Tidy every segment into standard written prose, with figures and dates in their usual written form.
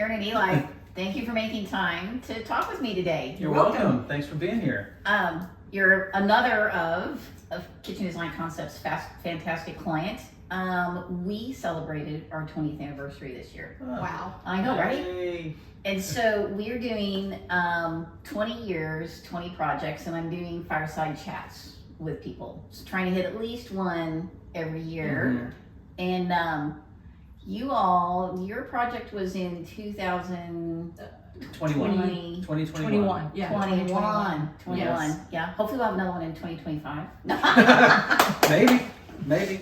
Karen and Eli, thank you for making time to talk with me today. You're welcome. Thanks for being here. You're another of Kitchen Design Concepts' fantastic client. We celebrated our 20th anniversary this year. Oh. Wow. I know, right? Hey. And so we're doing 20 years, 20 projects, and I'm doing fireside chats with people. Just trying to hit at least one every year. Mm-hmm. And your project was in 2021. 2021. Yeah. 21. Yes. Yeah. Hopefully we'll have another one in 2025. Maybe.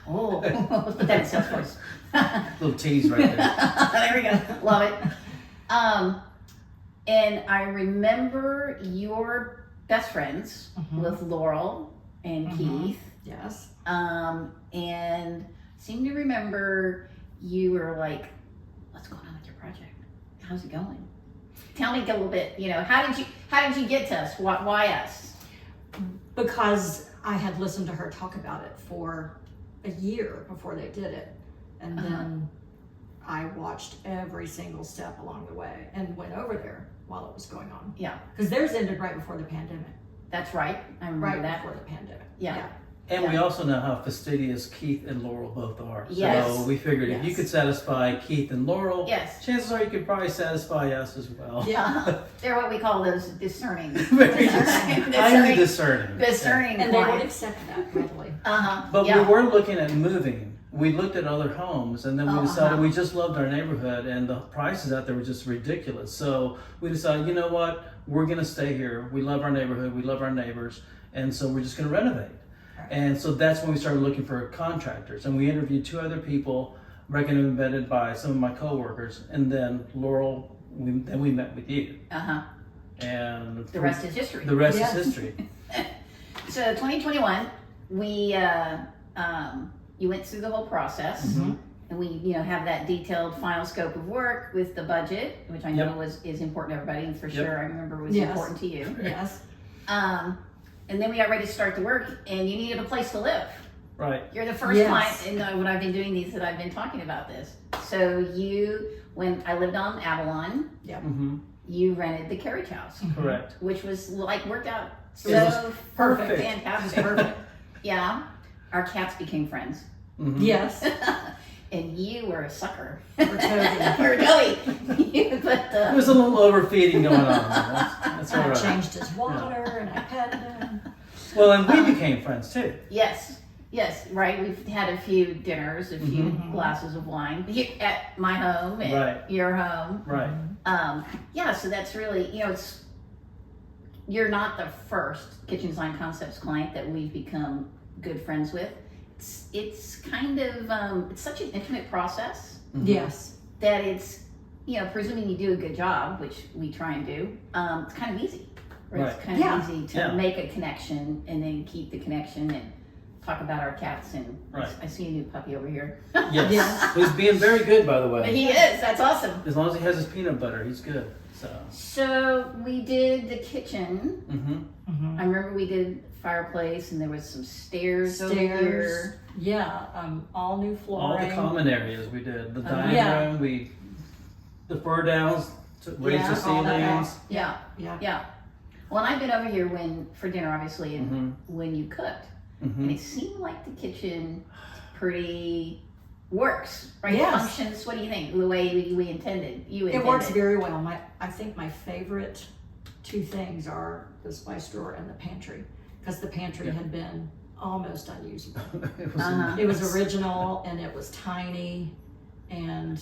Oh, let's put that in Salesforce. Little tease right there. There we go. Love it. And I remember your best friends with Laurel and Keith. Yes. And seem to remember you were like, what's going on with your project? How's it going? Tell me a little bit, how did you get to us? Why us? Because I had listened to her talk about it for a year before they did it. And then I watched every single step along the way and went over there while it was going on. Yeah. Because theirs ended right before the pandemic. That's right. I remember Right that. before the pandemic. Yeah. And we also know how fastidious Keith and Laurel both are. Yes. So we figured if you could satisfy Keith and Laurel, Yes. chances are you could probably satisfy us as well. Yeah. They're what we call those discerning. Highly discerning. Discerning And they would clients. accept that readily. But Yeah. we were looking at moving. We looked at other homes and then we decided we just loved our neighborhood and the prices out there were just ridiculous. So we decided, you know what, we're going to stay here. We love our neighborhood. We love our neighbors. And so we're just going to renovate. And so that's when we started looking for contractors. And we interviewed 2 other people recommended by some of my coworkers. And then Laurel, then we met with you. And The rest is history. The rest is history. So 2021, we you went through the whole process, and we have that detailed final scope of work with the budget, which I know is important to everybody, and for sure I remember was important to you. Yes. And then we got ready to start the work, and you needed a place to live. Right. You're the first client, and when I've been doing these, that I've been talking about this. So when I lived on Avalon, you rented the carriage house. Correct. Which was worked out It was so perfect. fantastic. Perfect. Yeah. Our cats became friends. Yes. And you were a sucker. For Toby. For Toby. There was a little overfeeding going on. That's all I right. changed his water and I petted him. Well, and we became friends too. Yes, right. We've had a few dinners, a few glasses of wine at my home and your home. Right. So that's really, you're not the first Kitchen Design Concepts client that we've become good friends with. It's kind of, it's such an intimate process. Yes. That it's, presuming you do a good job, which we try and do, it's kind of easy. Right? It's kind of easy to make a connection and then keep the connection and talk about our cats. And I see a new puppy over here. Yes. He's being very good, by the way. But he is. That's awesome. As long as he has his peanut butter, he's good. So we did the kitchen. I remember we did fireplace and there was some stairs over here. Yeah, all new flooring. All the common areas we did. The dining room, the fur downs, raised the ceilings. Yeah. Well, and I've been over here for dinner, obviously, and when you cooked, and it seemed like the kitchen pretty works, right? Yes. Functions. What do you think? The way we intended. It works very well. I think my favorite 2 things are the spice drawer and the pantry, because the pantry had been almost unusable. It was original and it was tiny, and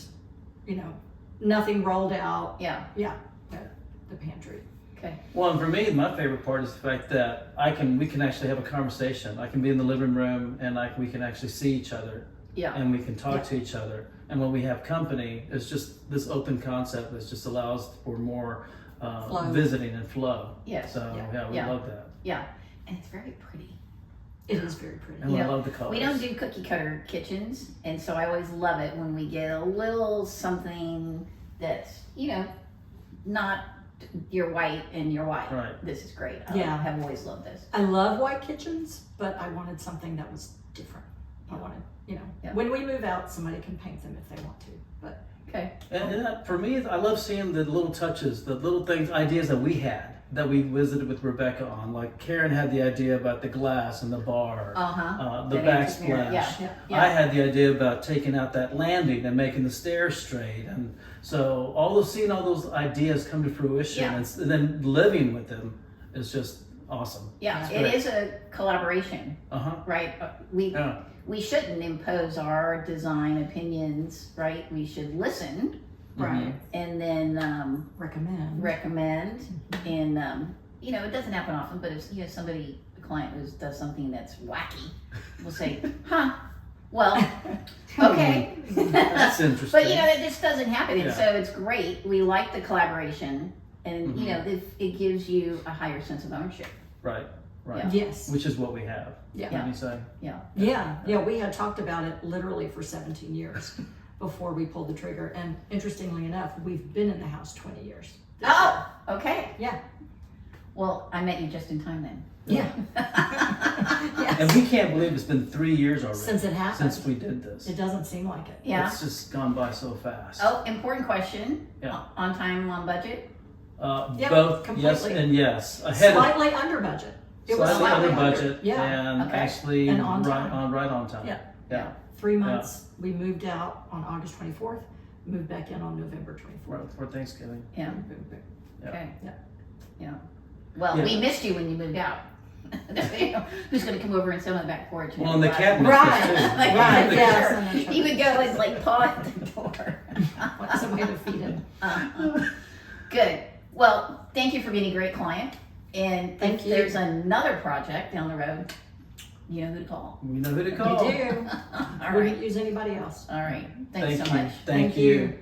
nothing rolled out. The pantry. Okay. Well, and for me, my favorite part is the fact that we can actually have a conversation. I can be in the living room and we can actually see each other. Yeah. And we can talk to each other. And when we have company, it's just this open concept that just allows for more visiting and flow. Yes. So we love that. Yeah. And it's very pretty. It is very pretty. And I love the colors. We don't do cookie cutter kitchens, and so I always love it when we get a little something that's, not you're white and you're white. Right. This is great. I have always loved this. I love white kitchens, but I wanted something that was different. I wanted, when we move out, somebody can paint them if they want to. But Okay. And that, for me, I love seeing the little touches, the little things, ideas that we had, that we visited with Rebecca on. Like Karen had the idea about the glass in the bar, the backsplash. Yeah. I had the idea about taking out that landing and making the stairs straight. And so seeing all those ideas come to fruition and then living with them is just awesome. Yeah, it is a collaboration, right? We shouldn't impose our design opinions, right? We should listen, Right. and then recommend, and it doesn't happen often, but if somebody, a client who does something that's wacky, we'll say, well, okay. That's interesting. But it just doesn't happen, and so it's great. We like the collaboration, and it gives you a higher sense of ownership. Right. Yeah. Yes. Which is what we have. Yeah. What do you say? Yeah. We had talked about it literally for 17 years before we pulled the trigger. And interestingly enough, we've been in the house 20 years. Oh, okay. Yeah. Well, I met you just in time then. Yeah. Yes. And we can't believe it's been 3 years already Since it happened. since we did this. It doesn't seem like it. Yeah. It's just gone by so fast. Oh, important question. Yeah. On time, on budget? Yep, Both completely. yes and yes. Slightly under budget. It was Slightly under under. budget, Yeah. and Okay. actually And on time. right on time. Yeah. Yeah. 3 months. We moved out on August 24th, moved back in on November 24th. Right for Thanksgiving. Yeah. Yeah. Okay. Yeah. Yeah. Well, Yeah. we missed you when you moved out. Who's going to come over and sit on the back porch? And Well, and the watch? cat missed Right. us too. Like, Right, for yes. sure. He would go and paw at the door. What's the way to feed him? Good. Well, thank you for being a great client. And Thank if you. there's another project down the road, you know who to call. We know who to call. You do. All right. Wouldn't use anybody else. All right. Thanks Thank so you. much. Thank you.